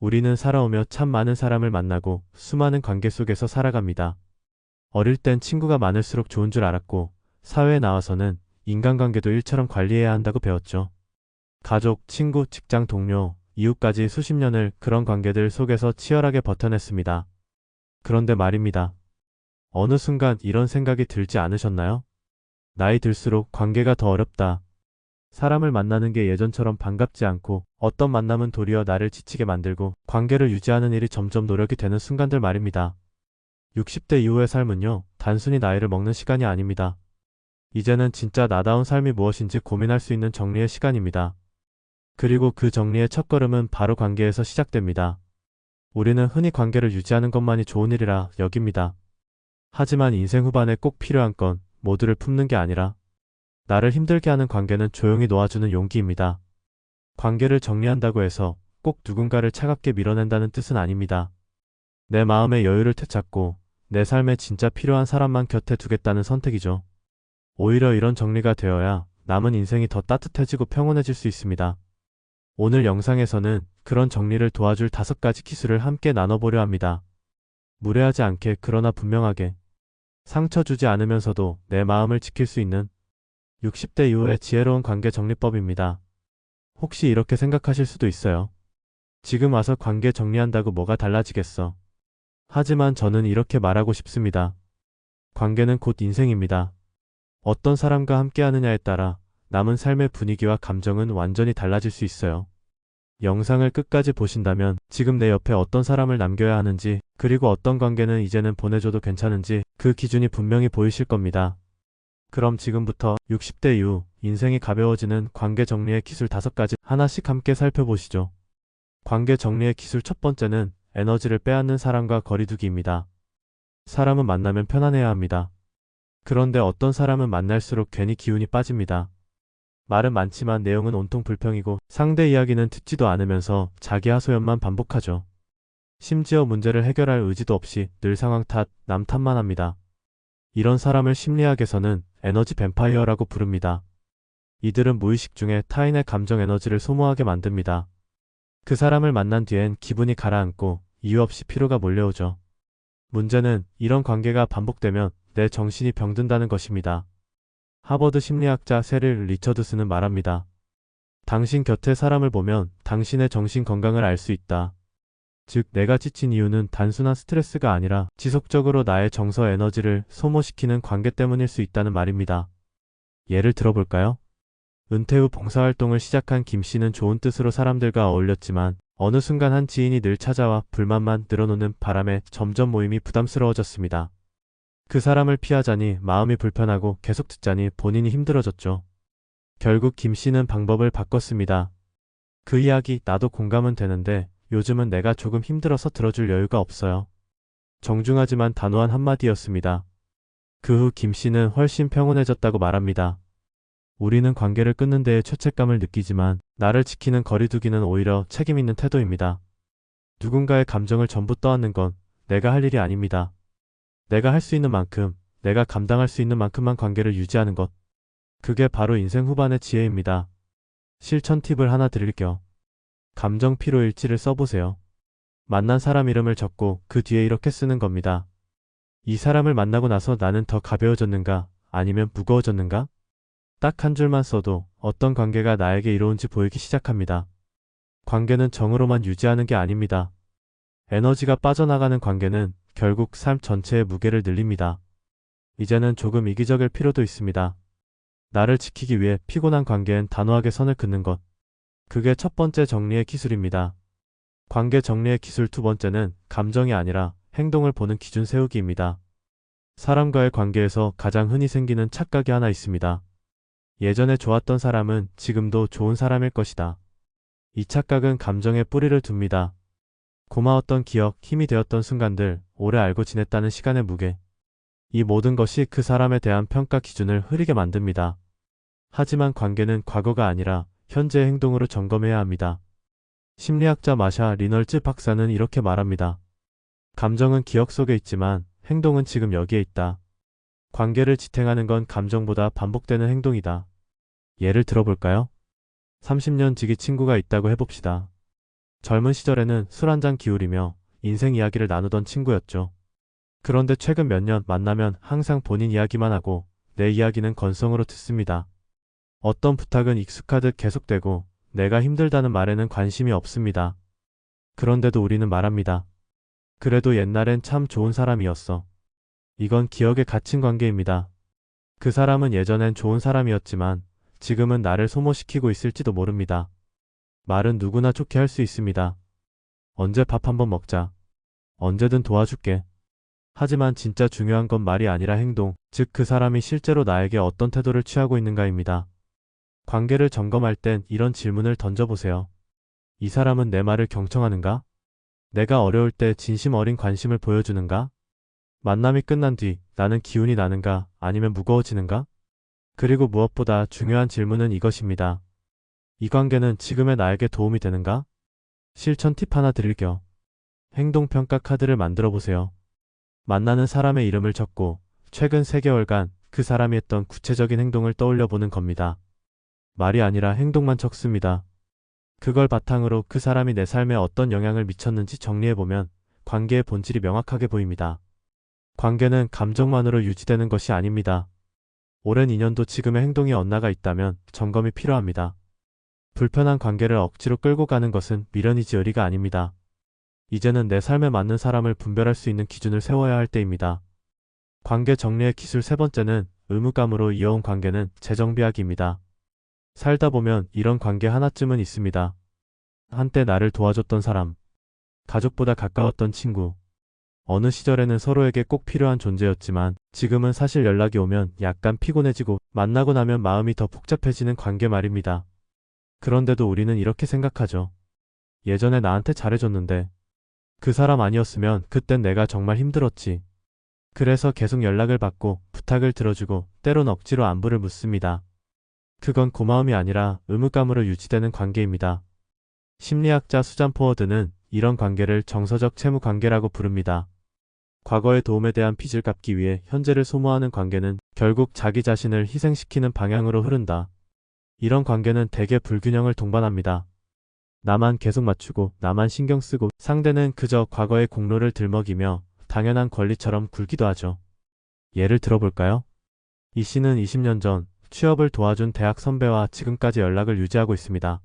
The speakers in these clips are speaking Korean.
우리는 살아오며 참 많은 사람을 만나고 수많은 관계 속에서 살아갑니다. 어릴 땐 친구가 많을수록 좋은 줄 알았고, 사회에 나와서는 인간관계도 일처럼 관리해야 한다고 배웠죠. 가족, 친구, 직장 동료, 이웃까지 수십 년을 그런 관계들 속에서 치열하게 버텨냈습니다. 그런데 말입니다. 어느 순간 이런 생각이 들지 않으셨나요? 나이 들수록 관계가 더 어렵다. 사람을 만나는 게 예전처럼 반갑지 않고 어떤 만남은 도리어 나를 지치게 만들고 관계를 유지하는 일이 점점 노력이 되는 순간들 말입니다. 60대 이후의 삶은요, 단순히 나이를 먹는 시간이 아닙니다. 이제는 진짜 나다운 삶이 무엇인지 고민할 수 있는 정리의 시간입니다. 그리고 그 정리의 첫걸음은 바로 관계에서 시작됩니다. 우리는 흔히 관계를 유지하는 것만이 좋은 일이라 여깁니다. 하지만 인생 후반에 꼭 필요한 건 모두를 품는 게 아니라 나를 힘들게 하는 관계는 조용히 놓아주는 용기입니다. 관계를 정리한다고 해서 꼭 누군가를 차갑게 밀어낸다는 뜻은 아닙니다. 내 마음의 여유를 되찾고 내 삶에 진짜 필요한 사람만 곁에 두겠다는 선택이죠. 오히려 이런 정리가 되어야 남은 인생이 더 따뜻해지고 평온해질 수 있습니다. 오늘 영상에서는 그런 정리를 도와줄 5가지 기술을 함께 나눠보려 합니다. 무례하지 않게 그러나 분명하게 상처 주지 않으면서도 내 마음을 지킬 수 있는 60대 이후의 지혜로운 관계 정리법입니다. 혹시 이렇게 생각하실 수도 있어요. 지금 와서 관계 정리한다고 뭐가 달라지겠어. 하지만 저는 이렇게 말하고 싶습니다. 관계는 곧 인생입니다. 어떤 사람과 함께 하느냐에 따라 남은 삶의 분위기와 감정은 완전히 달라질 수 있어요. 영상을 끝까지 보신다면 지금 내 옆에 어떤 사람을 남겨야 하는지, 그리고 어떤 관계는 이제는 보내줘도 괜찮은지 그 기준이 분명히 보이실 겁니다. 그럼 지금부터 60대 이후 인생이 가벼워지는 관계 정리의 기술 5가지 하나씩 함께 살펴보시죠. 관계 정리의 기술 첫 번째는 에너지를 빼앗는 사람과 거리두기입니다. 사람은 만나면 편안해야 합니다. 그런데 어떤 사람은 만날수록 괜히 기운이 빠집니다. 말은 많지만 내용은 온통 불평이고 상대 이야기는 듣지도 않으면서 자기 하소연만 반복하죠. 심지어 문제를 해결할 의지도 없이 늘 상황 탓, 남 탓만 합니다. 이런 사람을 심리학에서는 에너지 뱀파이어라고 부릅니다. 이들은 무의식 중에 타인의 감정 에너지를 소모하게 만듭니다. 그 사람을 만난 뒤엔 기분이 가라앉고 이유 없이 피로가 몰려오죠. 문제는 이런 관계가 반복되면 내 정신이 병든다는 것입니다. 하버드 심리학자 세릴 리처드스는 말합니다. 당신 곁에 사람을 보면 당신의 정신 건강을 알 수 있다. 즉, 내가 지친 이유는 단순한 스트레스가 아니라 지속적으로 나의 정서 에너지를 소모시키는 관계 때문일 수 있다는 말입니다. 예를 들어볼까요? 은퇴 후 봉사활동을 시작한 김 씨는 좋은 뜻으로 사람들과 어울렸지만 어느 순간 한 지인이 늘 찾아와 불만만 늘어놓는 바람에 점점 모임이 부담스러워졌습니다. 그 사람을 피하자니 마음이 불편하고 계속 듣자니 본인이 힘들어졌죠. 결국 김 씨는 방법을 바꿨습니다. 그 이야기 나도 공감은 되는데 요즘은 내가 조금 힘들어서 들어줄 여유가 없어요. 정중하지만 단호한 한마디였습니다. 그 후 김 씨는 훨씬 평온해졌다고 말합니다. 우리는 관계를 끊는 데에 죄책감을 느끼지만 나를 지키는 거리두기는 오히려 책임있는 태도입니다. 누군가의 감정을 전부 떠안는 건 내가 할 일이 아닙니다. 내가 할 수 있는 만큼, 내가 감당할 수 있는 만큼만 관계를 유지하는 것. 그게 바로 인생 후반의 지혜입니다. 실천 팁을 하나 드릴게요. 감정 피로 일지를 써보세요. 만난 사람 이름을 적고 그 뒤에 이렇게 쓰는 겁니다. 이 사람을 만나고 나서 나는 더 가벼워졌는가? 아니면 무거워졌는가? 딱 한 줄만 써도 어떤 관계가 나에게 이로운지 보이기 시작합니다. 관계는 정으로만 유지하는 게 아닙니다. 에너지가 빠져나가는 관계는 결국 삶 전체의 무게를 늘립니다. 이제는 조금 이기적일 필요도 있습니다. 나를 지키기 위해 피곤한 관계엔 단호하게 선을 긋는 것. 그게 첫 번째 정리의 기술입니다. 관계 정리의 기술 두 번째는 감정이 아니라 행동을 보는 기준 세우기입니다. 사람과의 관계에서 가장 흔히 생기는 착각이 하나 있습니다. 예전에 좋았던 사람은 지금도 좋은 사람일 것이다. 이 착각은 감정에 뿌리를 둡니다. 고마웠던 기억, 힘이 되었던 순간들, 오래 알고 지냈다는 시간의 무게. 이 모든 것이 그 사람에 대한 평가 기준을 흐리게 만듭니다. 하지만 관계는 과거가 아니라 현재의 행동으로 점검해야 합니다. 심리학자 마샤 리널즈 박사는 이렇게 말합니다. 감정은 기억 속에 있지만 행동은 지금 여기에 있다. 관계를 지탱하는 건 감정보다 반복되는 행동이다. 예를 들어볼까요? 30년 지기 친구가 있다고 해봅시다. 젊은 시절에는 술 한잔 기울이며 인생 이야기를 나누던 친구였죠. 그런데 최근 몇 년 만나면 항상 본인 이야기만 하고 내 이야기는 건성으로 듣습니다. 어떤 부탁은 익숙하듯 계속되고 내가 힘들다는 말에는 관심이 없습니다. 그런데도 우리는 말합니다. 그래도 옛날엔 참 좋은 사람이었어. 이건 기억에 갇힌 관계입니다. 그 사람은 예전엔 좋은 사람이었지만 지금은 나를 소모시키고 있을지도 모릅니다. 말은 누구나 좋게 할 수 있습니다. 언제 밥 한번 먹자. 언제든 도와줄게. 하지만 진짜 중요한 건 말이 아니라 행동, 즉 그 사람이 실제로 나에게 어떤 태도를 취하고 있는가입니다. 관계를 점검할 땐 이런 질문을 던져보세요. 이 사람은 내 말을 경청하는가? 내가 어려울 때 진심 어린 관심을 보여주는가? 만남이 끝난 뒤 나는 기운이 나는가 아니면 무거워지는가? 그리고 무엇보다 중요한 질문은 이것입니다. 이 관계는 지금의 나에게 도움이 되는가? 실천 팁 하나 드릴게요. 행동평가 카드를 만들어 보세요. 만나는 사람의 이름을 적고 최근 3개월간 그 사람이 했던 구체적인 행동을 떠올려 보는 겁니다. 말이 아니라 행동만 적습니다. 그걸 바탕으로 그 사람이 내 삶에 어떤 영향을 미쳤는지 정리해보면 관계의 본질이 명확하게 보입니다. 관계는 감정만으로 유지되는 것이 아닙니다. 오랜 인연도 지금의 행동이 엇나가 있다면 점검이 필요합니다. 불편한 관계를 억지로 끌고 가는 것은 미련이지 의리가 아닙니다. 이제는 내 삶에 맞는 사람을 분별할 수 있는 기준을 세워야 할 때입니다. 관계 정리의 기술 3번째는 의무감으로 이어온 관계는 재정비하기입니다. 살다 보면 이런 관계 하나쯤은 있습니다. 한때 나를 도와줬던 사람, 가족보다 가까웠던 친구, 어느 시절에는 서로에게 꼭 필요한 존재였지만 지금은 사실 연락이 오면 약간 피곤해지고 만나고 나면 마음이 더 복잡해지는 관계 말입니다. 그런데도 우리는 이렇게 생각하죠. 예전에 나한테 잘해줬는데 그 사람 아니었으면 그땐 내가 정말 힘들었지. 그래서 계속 연락을 받고 부탁을 들어주고 때론 억지로 안부를 묻습니다. 그건 고마움이 아니라 의무감으로 유지되는 관계입니다. 심리학자 수잔 포워드는 이런 관계를 정서적 채무 관계라고 부릅니다. 과거의 도움에 대한 빚을 갚기 위해 현재를 소모하는 관계는 결국 자기 자신을 희생시키는 방향으로 흐른다. 이런 관계는 대개 불균형을 동반합니다. 나만 계속 맞추고 나만 신경 쓰고 상대는 그저 과거의 공로를 들먹이며 당연한 권리처럼 굴기도 하죠. 예를 들어볼까요? 이 씨는 20년 전 취업을 도와준 대학 선배와 지금까지 연락을 유지하고 있습니다.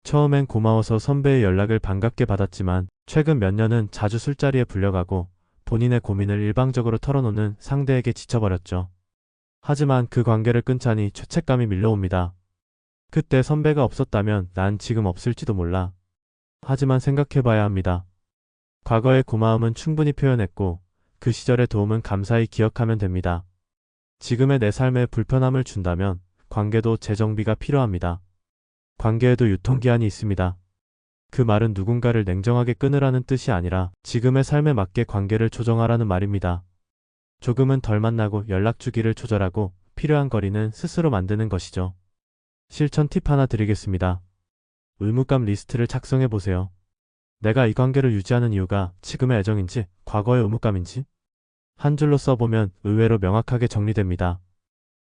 처음엔 고마워서 선배의 연락을 반갑게 받았지만 최근 몇 년은 자주 술자리에 불려가고 본인의 고민을 일방적으로 털어놓는 상대에게 지쳐버렸죠. 하지만 그 관계를 끊자니 죄책감이 밀려옵니다. 그때 선배가 없었다면 난 지금 없을지도 몰라. 하지만 생각해봐야 합니다. 과거의 고마움은 충분히 표현했고 그 시절의 도움은 감사히 기억하면 됩니다. 지금의 내 삶에 불편함을 준다면 관계도 재정비가 필요합니다. 관계에도 유통기한이 있습니다. 그 말은 누군가를 냉정하게 끊으라는 뜻이 아니라 지금의 삶에 맞게 관계를 조정하라는 말입니다. 조금은 덜 만나고 연락 주기를 조절하고 필요한 거리는 스스로 만드는 것이죠. 실천 팁 하나 드리겠습니다. 의무감 리스트를 작성해 보세요. 내가 이 관계를 유지하는 이유가 지금의 애정인지 과거의 의무감인지 한 줄로 써보면 의외로 명확하게 정리됩니다.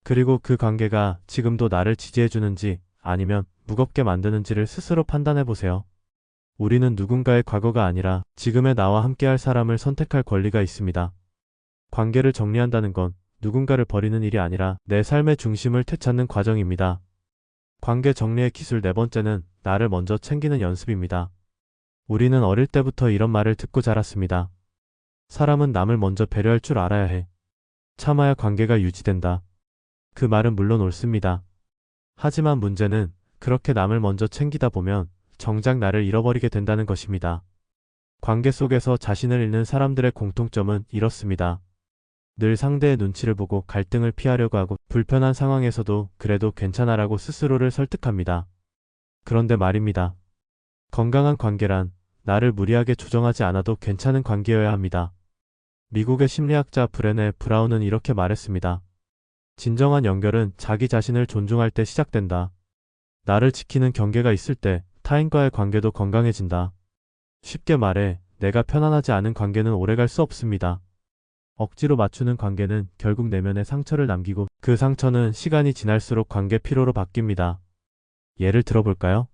그리고 그 관계가 지금도 나를 지지해주는지 아니면 무겁게 만드는지를 스스로 판단해 보세요. 우리는 누군가의 과거가 아니라 지금의 나와 함께할 사람을 선택할 권리가 있습니다. 관계를 정리한다는 건 누군가를 버리는 일이 아니라 내 삶의 중심을 되찾는 과정입니다. 관계 정리의 기술 4번째는 나를 먼저 챙기는 연습입니다. 우리는 어릴 때부터 이런 말을 듣고 자랐습니다. 사람은 남을 먼저 배려할 줄 알아야 해. 참아야 관계가 유지된다. 그 말은 물론 옳습니다. 하지만 문제는 그렇게 남을 먼저 챙기다 보면 정작 나를 잃어버리게 된다는 것입니다. 관계 속에서 자신을 잃는 사람들의 공통점은 이렇습니다. 늘 상대의 눈치를 보고 갈등을 피하려고 하고 불편한 상황에서도 그래도 괜찮아라고 스스로를 설득합니다. 그런데 말입니다. 건강한 관계란 나를 무리하게 조정하지 않아도 괜찮은 관계여야 합니다. 미국의 심리학자 브레네 브라운은 이렇게 말했습니다. 진정한 연결은 자기 자신을 존중할 때 시작된다. 나를 지키는 경계가 있을 때 타인과의 관계도 건강해진다. 쉽게 말해 내가 편안하지 않은 관계는 오래갈 수 없습니다. 억지로 맞추는 관계는 결국 내면에 상처를 남기고 그 상처는 시간이 지날수록 관계 피로로 바뀝니다. 예를 들어볼까요?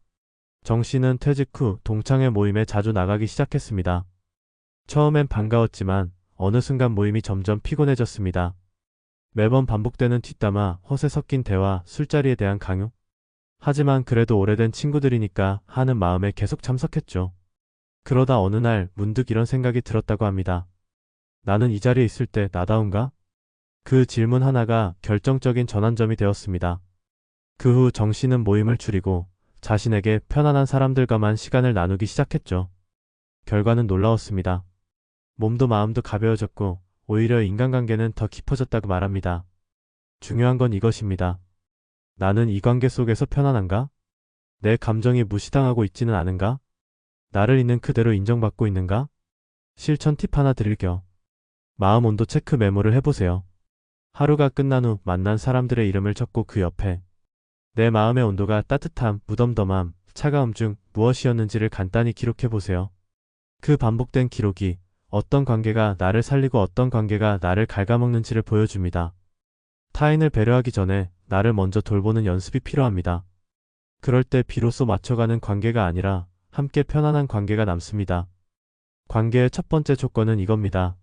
정 씨는 퇴직 후 동창회 모임에 자주 나가기 시작했습니다. 처음엔 반가웠지만 어느 순간 모임이 점점 피곤해졌습니다. 매번 반복되는 뒷담화, 허세 섞인 대화, 술자리에 대한 강요. 하지만 그래도 오래된 친구들이니까 하는 마음에 계속 참석했죠. 그러다 어느 날 문득 이런 생각이 들었다고 합니다. 나는 이 자리에 있을 때 나다운가? 그 질문 하나가 결정적인 전환점이 되었습니다. 그 후 정 씨는 모임을 줄이고 자신에게 편안한 사람들과만 시간을 나누기 시작했죠. 결과는 놀라웠습니다. 몸도 마음도 가벼워졌고 오히려 인간관계는 더 깊어졌다고 말합니다. 중요한 건 이것입니다. 나는 이 관계 속에서 편안한가? 내 감정이 무시당하고 있지는 않은가? 나를 있는 그대로 인정받고 있는가? 실천 팁 하나 드릴게요. 마음 온도 체크 메모를 해보세요. 하루가 끝난 후 만난 사람들의 이름을 적고 그 옆에 내 마음의 온도가 따뜻함, 무덤덤함, 차가움 중 무엇이었는지를 간단히 기록해보세요. 그 반복된 기록이 어떤 관계가 나를 살리고 어떤 관계가 나를 갉아먹는지를 보여줍니다. 타인을 배려하기 전에 나를 먼저 돌보는 연습이 필요합니다. 그럴 때 비로소 맞춰가는 관계가 아니라 함께 편안한 관계가 남습니다. 관계의 첫 번째 조건은 이겁니다.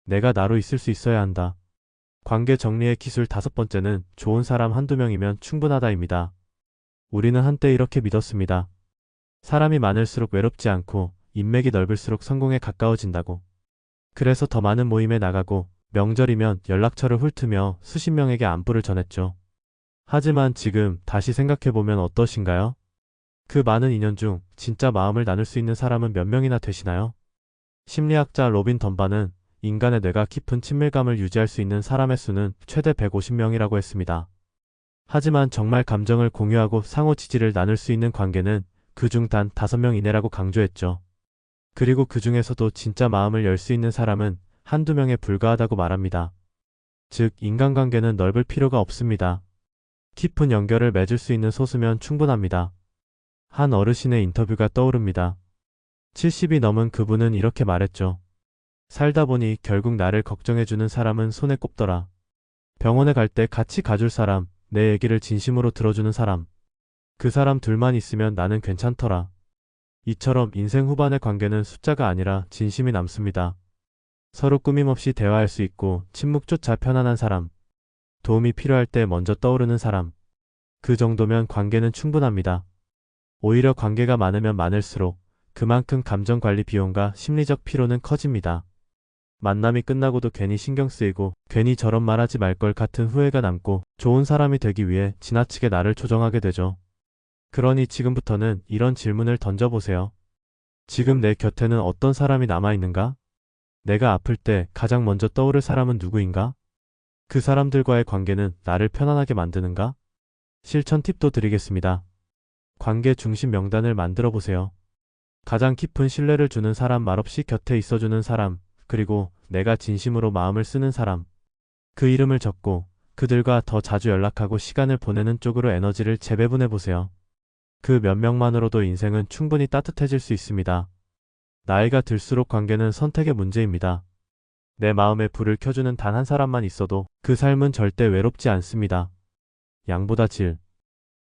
내가 나로 있을 수 있어야 한다. 관계 정리의 기술 5번째는 좋은 사람 한두 명이면 충분하다입니다. 우리는 한때 이렇게 믿었습니다. 사람이 많을수록 외롭지 않고 인맥이 넓을수록 성공에 가까워진다고. 그래서 더 많은 모임에 나가고 명절이면 연락처를 훑으며 수십 명에게 안부를 전했죠. 하지만 지금 다시 생각해보면 어떠신가요? 그 많은 인연 중 진짜 마음을 나눌 수 있는 사람은 몇 명이나 되시나요? 심리학자 로빈 덤바는 인간의 뇌가 깊은 친밀감을 유지할 수 있는 사람의 수는 최대 150명이라고 했습니다. 하지만 정말 감정을 공유하고 상호 지지를 나눌 수 있는 관계는 그중 단 5명 이내라고 강조했죠. 그리고 그 중에서도 진짜 마음을 열 수 있는 사람은 한두 명에 불과하다고 말합니다. 즉, 인간관계는 넓을 필요가 없습니다. 깊은 연결을 맺을 수 있는 소수면 충분합니다. 한 어르신의 인터뷰가 떠오릅니다. 70이 넘은 그분은 이렇게 말했죠. 살다 보니 결국 나를 걱정해주는 사람은 손에 꼽더라. 병원에 갈 때 같이 가줄 사람, 내 얘기를 진심으로 들어주는 사람. 그 사람 둘만 있으면 나는 괜찮더라. 이처럼 인생 후반의 관계는 숫자가 아니라 진심이 남습니다. 서로 꾸밈없이 대화할 수 있고 침묵조차 편안한 사람. 도움이 필요할 때 먼저 떠오르는 사람. 그 정도면 관계는 충분합니다. 오히려 관계가 많으면 많을수록 그만큼 감정관리 비용과 심리적 피로는 커집니다. 만남이 끝나고도 괜히 신경 쓰이고 괜히 저런 말하지 말 걸 같은 후회가 남고 좋은 사람이 되기 위해 지나치게 나를 조정하게 되죠. 그러니 지금부터는 이런 질문을 던져보세요. 지금 내 곁에는 어떤 사람이 남아있는가? 내가 아플 때 가장 먼저 떠오를 사람은 누구인가? 그 사람들과의 관계는 나를 편안하게 만드는가? 실천 팁도 드리겠습니다. 관계 중심 명단을 만들어 보세요. 가장 깊은 신뢰를 주는 사람, 말없이 곁에 있어주는 사람, 그리고 내가 진심으로 마음을 쓰는 사람. 그 이름을 적고 그들과 더 자주 연락하고 시간을 보내는 쪽으로 에너지를 재배분해 보세요. 그 몇 명만으로도 인생은 충분히 따뜻해질 수 있습니다. 나이가 들수록 관계는 선택의 문제입니다. 내 마음에 불을 켜주는 단 한 사람만 있어도 그 삶은 절대 외롭지 않습니다. 양보다 질.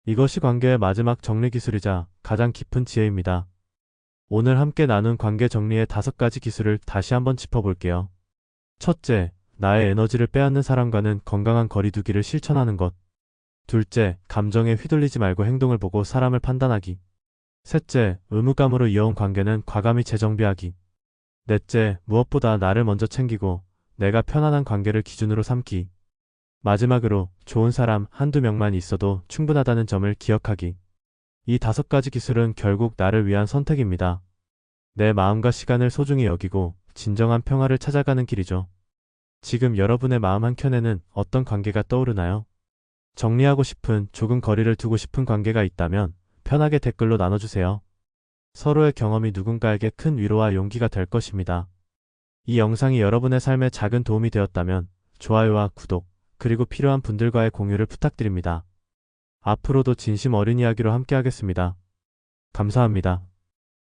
이것이 관계의 마지막 정리 기술이자 가장 깊은 지혜입니다. 오늘 함께 나눈 관계 정리의 5가지 기술을 다시 한번 짚어볼게요. 첫째, 나의 에너지를 빼앗는 사람과는 건강한 거리두기를 실천하는 것. 둘째, 감정에 휘둘리지 말고 행동을 보고 사람을 판단하기. 셋째, 의무감으로 이어온 관계는 과감히 재정비하기. 넷째, 무엇보다 나를 먼저 챙기고 내가 편안한 관계를 기준으로 삼기. 마지막으로 좋은 사람 한두 명만 있어도 충분하다는 점을 기억하기. 이 5가지 기술은 결국 나를 위한 선택입니다. 내 마음과 시간을 소중히 여기고 진정한 평화를 찾아가는 길이죠. 지금 여러분의 마음 한켠에는 어떤 관계가 떠오르나요? 정리하고 싶은, 조금 거리를 두고 싶은 관계가 있다면 편하게 댓글로 나눠주세요. 서로의 경험이 누군가에게 큰 위로와 용기가 될 것입니다. 이 영상이 여러분의 삶에 작은 도움이 되었다면 좋아요와 구독, 그리고 필요한 분들과의 공유를 부탁드립니다. 앞으로도 진심 어린 이야기로 함께하겠습니다. 감사합니다.